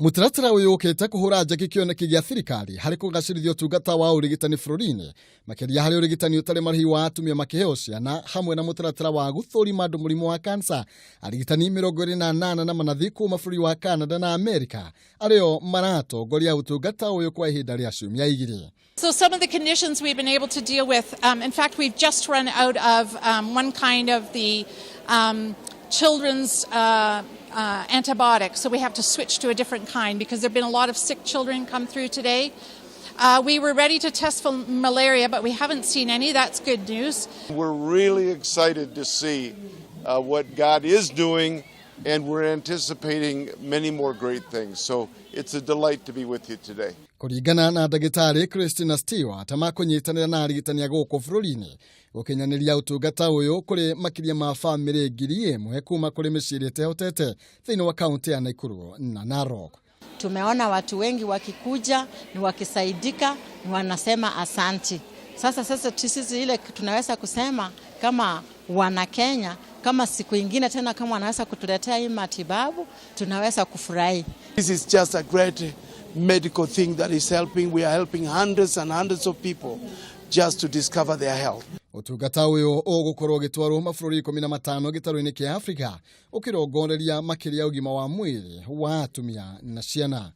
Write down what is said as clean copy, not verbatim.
Mutaratara uyu ukita kuhura njeki kioneki gya thirikari hari kugacirithia utungata wa urigitani bururi-ini makiria hari urigitani utari marhi wa atumia makiheo ciana hamwe na mutaratara wa guthurima andu murimu wa kansa. Arigitani 28 na manathi kuma bururi wa Canada na America ario maratongoria utungata uyu kwa ihinda ria ciumia igiri. So some of the conditions we've been able to deal with, in fact we've just run out of one kind of the children's antibiotics, so we have to switch to a different kind because there have been a lot of sick children come through today. We were ready to test for malaria, but we haven't seen any. That's good news. We're really excited to see what God is doing, and we're anticipating many more great things. So it's a delight to be with you today. Kuringana na ndagitari Christina Stewart amakunyitanira na arigitani guku bururi-ini gukinyaniria utungata uyu kuri makiria ma family 1,000 kuma kuri miciri tehotete thiini wa kaunti ya Nakuru na Narok. Tumeona watu wengi wakikuja ni wakisaidika ni wanasema asanti. Sasa sisi ile tunaweza kusema kama wana Kenya, kama siku ingine tena kama wanaweza kutuletea hii matibabu tunaweza kufurahi. This is just a great medical thing that is helping. We are helping hundreds and hundreds of people just to discover their health. Utungata uyu ugukorwo gitwarwo mabũrũri 15 gĩtarũ-inĩ kĩa Africa ukirongoreria makiria ugima wa mwiri wa atumia na ciana.